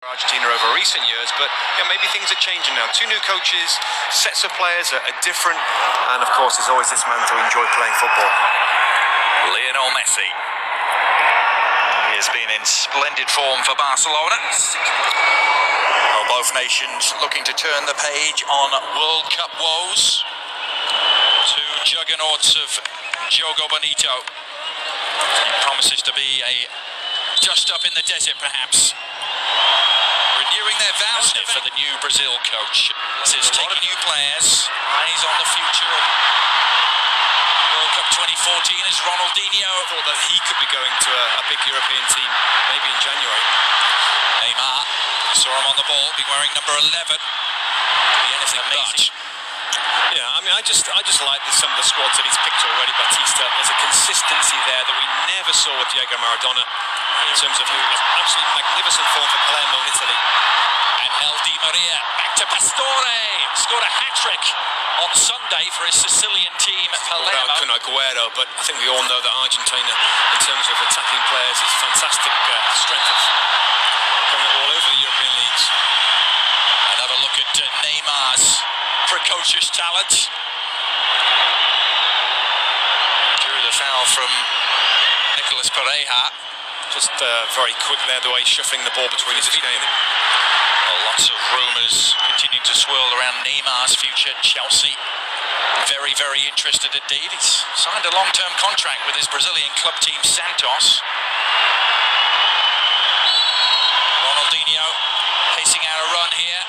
Argentina over recent years, but maybe things are changing now. Two new coaches, sets of players are different, and of course there's always this man to enjoy playing football. Lionel Messi. He has been in splendid form for Barcelona. Well, both nations looking to turn the page on World Cup woes. Two juggernauts of Jogo Bonito. He promises to be a dust up in the desert, perhaps. Renewing their vows for the new Brazil coach. Says taking new players, eyes on the future of World Cup 2014 is Ronaldinho. Thought that he could be going to a big European team, maybe in January. Neymar, saw him on the ball, be wearing number 11. Be anything but. Yeah, I mean, I just like some of the squads that he's picked already. Batista, there's a consistency there that we never saw with Diego Maradona in terms of absolutely magnificent form for Palermo in Italy. And Di Maria back to Pastore, scored a hat-trick on Sunday for his Sicilian team Palermo. Kun Aguero, but I think we all know that Argentina, in terms of attacking players, is fantastic strength of going all over the European leagues. Another look at Neymar's precocious talent. Drew the foul from Nicolas Pereira. Just very quick there, the way he's shuffling the ball between his feet. Well, lots of rumours continuing to swirl around Neymar's future. Chelsea very, very interested indeed. He's signed a long-term contract with his Brazilian club team Santos. Ronaldinho pacing out a run here.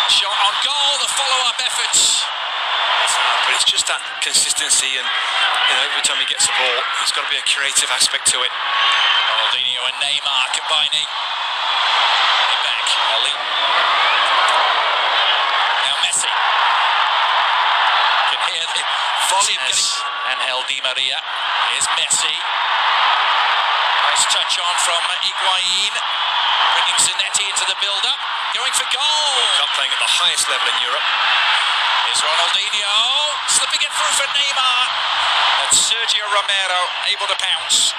Shot on goal, the follow-up efforts. But it's just that consistency, and every time he gets the ball, there's got to be a creative aspect to it. Ronaldinho and Neymar combining. It back, Ali. Now Messi. Can hear the volume getting. And Di Maria. Here's Messi. Nice touch on from Higuain. Bringing Zanetti into the build-up. Going for goal. World Cup playing at the highest level in Europe. Here's Ronaldinho. Slipping it through for Neymar. And Sergio Romero able to pounce.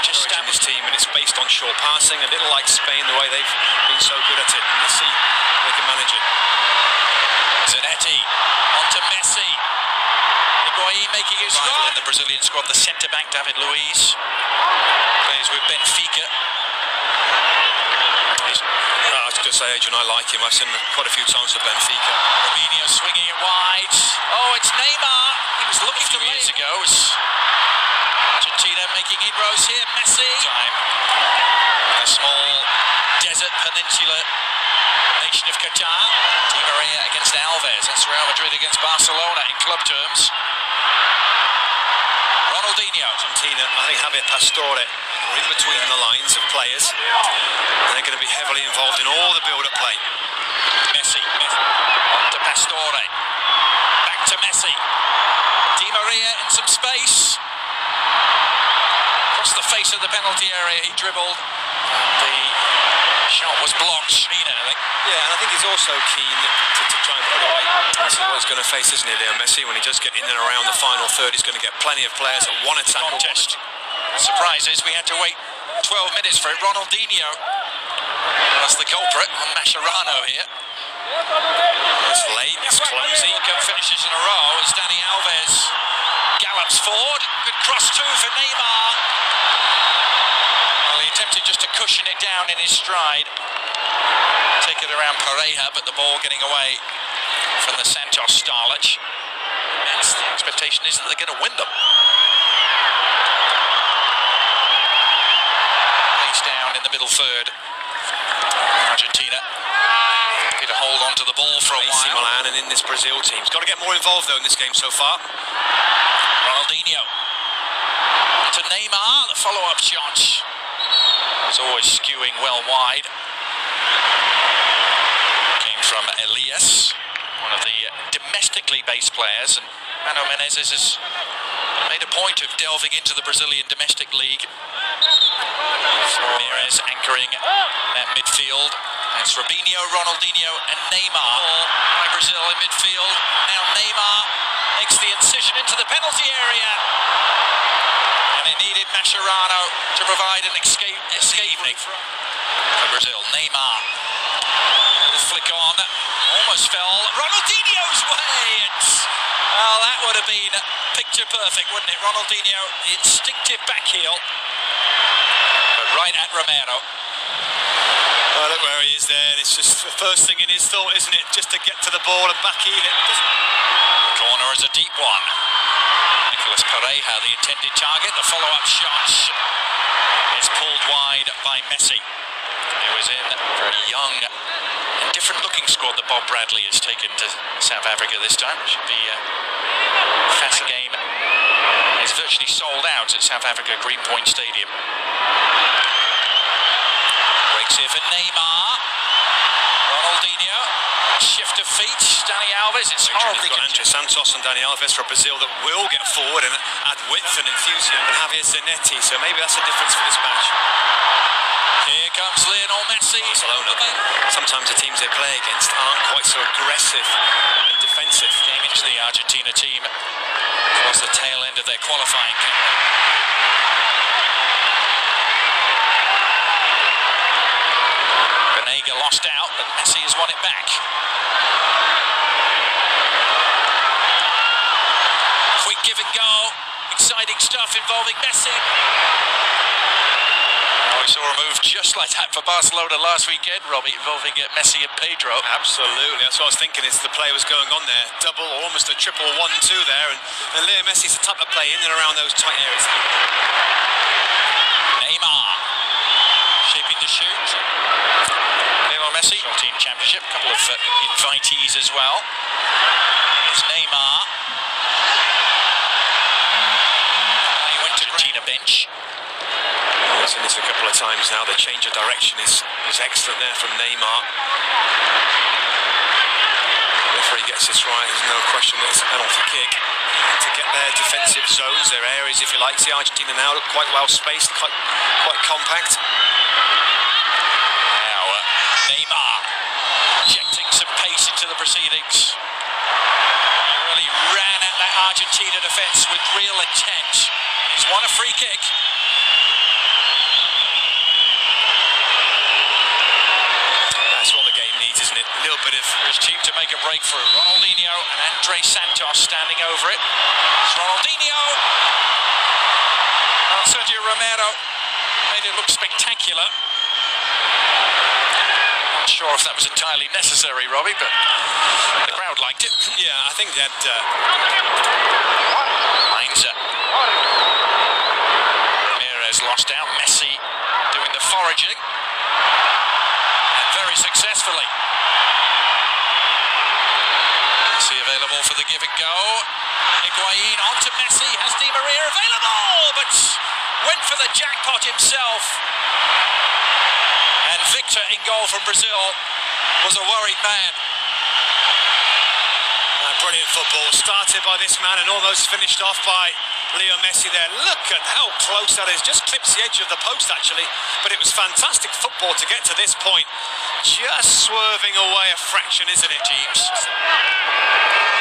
Just in this team, and it's based on short passing, a little like Spain, the way they've been so good at it. And let's see if they can manage it. Zanetti onto Messi. Higuain making his run in the Brazilian squad. The centre-back David Luiz plays with Benfica. I was going to say, Adrian, I like him. I've seen him quite a few times for Benfica. Robinho swinging it wide. Oh, it's Neymar. He was looking a few years ago. Argentina making inroads here. Messi. Time. A small desert peninsula nation of Qatar. Di Maria against Alves. That's Real Madrid against Barcelona in club terms. Ronaldinho. Argentina, I think Javier Pastore are in between the lines of players. And they're going to be heavily involved in all the build-up play. Messi. On to Pastore. Back to Messi. Di Maria in some space. Across the face of the penalty area, he dribbled. The shot was blocked. I think. Yeah, and I think he's also keen to try and put away. This is what he's going to face, isn't he, Leo Messi? When he does get in and around the final third, he's going to get plenty of players that want to tackle. Contest. Surprises, we had to wait 12 minutes for it. Ronaldinho was the culprit on Mascherano here. It's late, it's closing. Cup finishes in a row as Dani Alves gallops forward. Good cross too for Neymar. Well, he attempted just to cushion it down in his stride. Take it around Pereira, but the ball getting away from the Santos starlet. Next, the expectation is that they're going to win them. Place down in the middle third. Argentina happy to hold on to the ball for a AC while. Milan and in this Brazil team. He's got to get more involved though in this game so far. Ronaldinho to Neymar, the follow-up shot. It's always skewing well wide. Came from Elias, one of the domestically based players, and Mano Menezes has made a point of delving into the Brazilian domestic league. Ramirez anchoring at midfield. That's Robinho, Ronaldinho and Neymar by Brazil in midfield. Now Neymar makes the incision into the penalty area. And it needed Mascherano to provide an escape evening for Brazil. Neymar. Little flick on. Almost fell Ronaldinho's way. Well, that would have been picture perfect, wouldn't it? Ronaldinho, instinctive back heel. But right at Romero. Oh, look where he is there. It's just the first thing in his thought, isn't it? Just to get to the ball and back heel it. Corner is a deep one. Nicolas Pereira, the intended target. The follow-up shot is pulled wide by Messi. It was in for a young and different-looking squad that Bob Bradley has taken to South Africa this time. It should be a fast game. It's virtually sold out at South Africa Greenpoint Stadium. Breaks here for Neymar. Ronaldinho. Shift of feet. Dani Alves. It's horribly got Andre Santos and Dani Alves for Brazil that will get forward and add width and enthusiasm. And Javier Zanetti. So maybe that's the difference for this match. Here comes Lionel Messi. Barcelona. Sometimes the teams they play against aren't quite so aggressive and defensive. Came into the Argentina team towards the tail end of their qualifying campaign. Benega lost out, but Messi has won it back. Quick give and go. Exciting stuff involving Messi. We saw a move just like that for Barcelona last weekend, Robbie, involving Messi and Pedro. Absolutely, that's what I was thinking as the play was going on there. Double, almost a triple 1-2 there. And Leo Messi's the type of play in and around those tight areas. Neymar, shaping to shoot. Lionel Messi, team championship, a couple of invitees as well. Here's Neymar. He went to Argentina bench. He's seen this a couple of times now. The change of direction is excellent there from Neymar. The referee gets this right. There's no question that it's a penalty kick. To get their defensive zones, their areas, if you like. See Argentina now look quite well spaced, quite compact. Now Neymar injecting some pace into the proceedings. He really ran at that Argentina defence with real intent. He's won a free kick. Isn't it? A little bit of his team to make a breakthrough. Ronaldinho and Andre Santos standing over it. It's Ronaldinho. And Sergio Romero made it look spectacular. Not sure if that was entirely necessary, Robbie, but the crowd liked it. Yeah, I think that. Heinze. Ramirez lost out. Messi doing the foraging. And very successfully. Messi available for the give and go. Higuain onto Messi. Has Di Maria available, but went for the jackpot himself. And Victor in goal from Brazil was a worried man. Brilliant football. Started by this man and almost finished off by Leo Messi there. Look at how close that is. Just clips the edge of the post, actually. But it was fantastic football to get to this point. Just swerving away a fraction, isn't it, teams?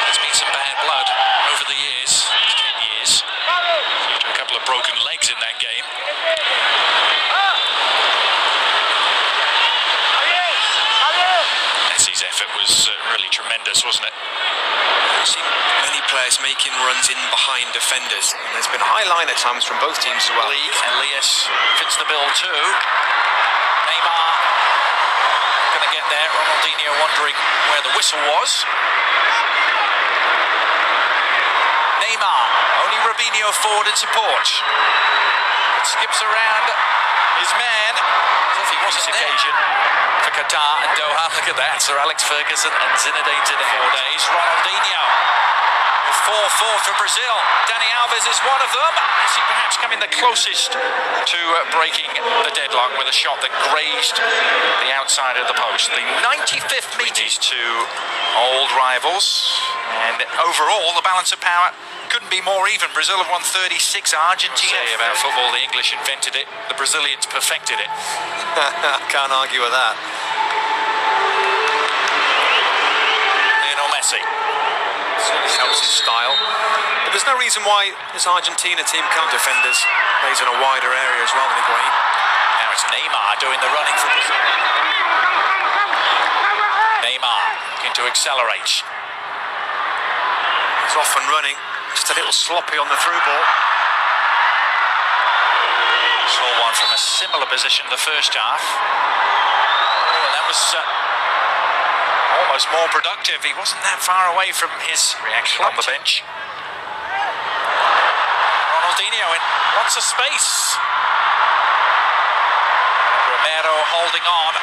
There's been some bad blood over the years. 10 years. A couple of broken legs in that game. Messi's effort was really tremendous, wasn't it? I've seen many players making runs in behind defenders. And there's been a high line at times from both teams as well. League, and Elias fits the bill too. Neymar going to get there. Ronaldinho wondering where the whistle was. Neymar, only Robinho forward in support. Skips around his man as if he wasn't there. Occasion for Qatar and Doha. Look at that, Sir Alex Ferguson and Zinedine Zidane. 4 days. Ronaldinho. 4-4 for Brazil. Dani Alves is one of them. Messi perhaps coming the closest to breaking the deadlock with a shot that grazed the outside of the post. The 95th metres to old rivals. And overall, the balance of power couldn't be more even. Brazil have won 36. Argentina. Say about football, the English invented it. The Brazilians perfected it. Can't argue with that. Lionel Messi. Messi. Certainly helps his style. But there's no reason why this Argentina team can't defenders. Plays in a wider area as well than Higuain. Now it's Neymar doing the running for Brazil. Neymar looking to accelerate. He's off and running. Just a little sloppy on the through ball. Saw one from a similar position the first half. Oh, and that was almost more productive. He wasn't that far away from his reaction on the bench. Ronaldinho in lots of space. Romero holding on.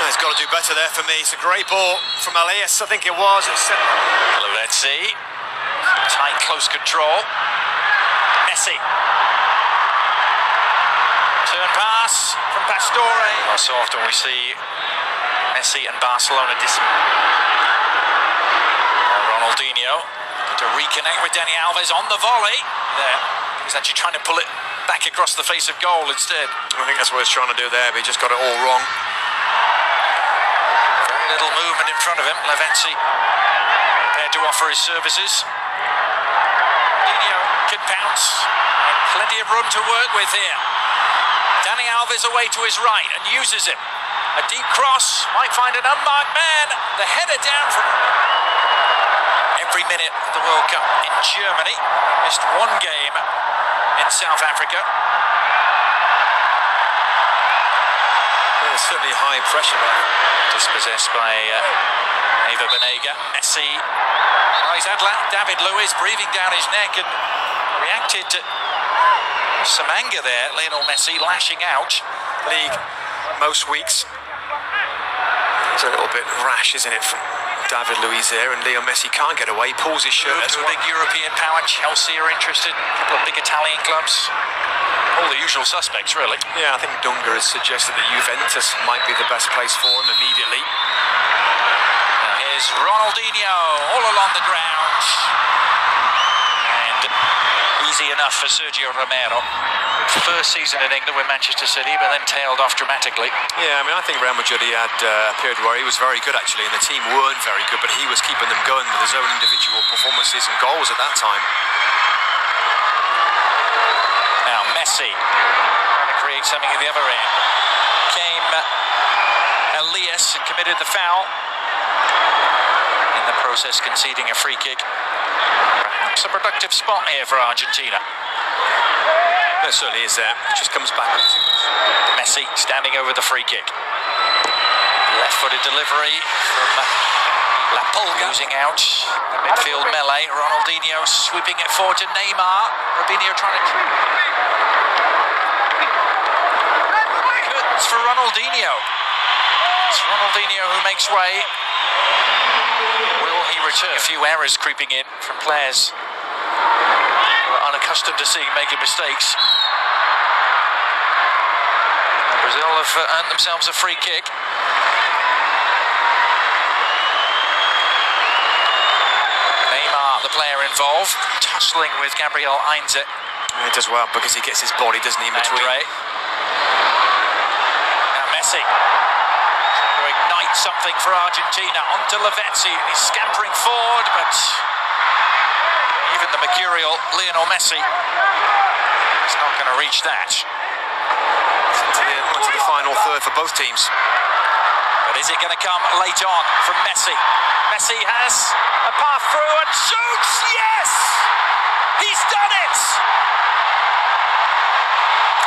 He's got to do better there for me. It's a great ball from Elias, I think it was. Let's see. Tight, close control. Messi. Turn pass from Pastore. Not so often we see Messi and Barcelona Ronaldinho to reconnect with Dani Alves on the volley. There, he's actually trying to pull it back across the face of goal instead. I think that's what he's trying to do there, but he just got it all wrong. Very little movement in front of him. Lavezzi prepared to offer his services. Ronaldinho can bounce. And plenty of room to work with here. Dani Alves away to his right and uses it. A deep cross, might find an unmarked man. The header down from every minute of the World Cup in Germany. Missed one game in South Africa. There's certainly high pressure there. Dispossessed by Eva Banega. Messi. Oh, he's had David Luiz breathing down his neck and reacted to some anger there. Lionel Messi lashing out. League most weeks. It's a little bit rash, isn't it, from David Luiz there, and Leo Messi can't get away, pulls his shirt. That's a big European power. Chelsea are interested. A couple of big Italian clubs. All the usual suspects, really. Yeah, I think Dunga has suggested that Juventus might be the best place for him immediately. Now here's Ronaldinho all along the ground. And easy enough for Sergio Romero. First season in England with Manchester City, but then tailed off dramatically. Yeah, I mean, I think Real Madrid had a period where he was very good, actually, and the team weren't very good, but he was keeping them going with his own individual performances and goals at that time. Now Messi trying to create something at the other end. Came Elias and committed the foul. In the process, conceding a free kick. Perhaps a productive spot here for Argentina. It certainly is there. It just comes back with too much. Messi standing over the free kick. Left-footed delivery from La Pulga. Losing out the midfield melee. Ronaldinho sweeping it forward to Neymar. Robinho trying to... Good for Ronaldinho. It's Ronaldinho who makes way. Will he return? A few errors creeping in from players unaccustomed to seeing making mistakes. Brazil have earned themselves a free kick. Neymar, the player involved, tussling with Gabriel Heinze. He does well because he gets his body, doesn't he, in between. Now Messi trying to ignite something for Argentina. Onto Lavezzi, he's scampering forward, but even the mercurial Lionel Messi is not going to reach that. To the final third for both teams. But is it going to come late on from Messi? Messi has a path through and shoots! Yes! He's done it!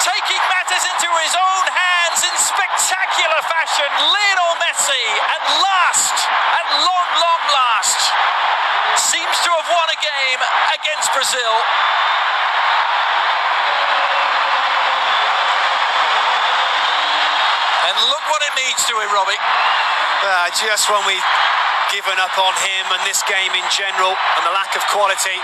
Taking matters into his own hands in spectacular fashion, Lionel Messi at last, at long, long last, seems to have won a game against Brazil. And look what it means to him, Robbie. Just when we given up on him and this game in general and the lack of quality.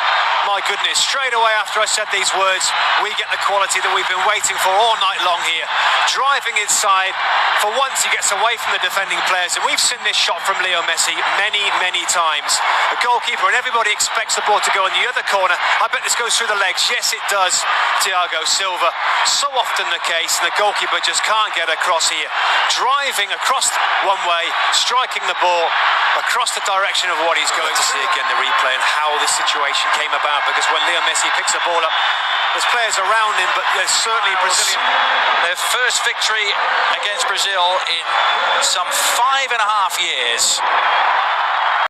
My goodness, straight away after I said these words, we get the quality that we've been waiting for all night long here. Driving inside, for once he gets away from the defending players, and we've seen this shot from Leo Messi many, many times. The goalkeeper and everybody expects the ball to go in the other corner. I bet this goes through the legs. Yes, it does, Thiago Silva. So often the case, and the goalkeeper just can't get across here. Driving across one way, striking the ball across the direction of what he's going to see again, the replay and how this situation came about, because when Leo Messi picks the ball up, there's players around him, but there's certainly Brazilian. Their first victory against Brazil in some 5.5 years.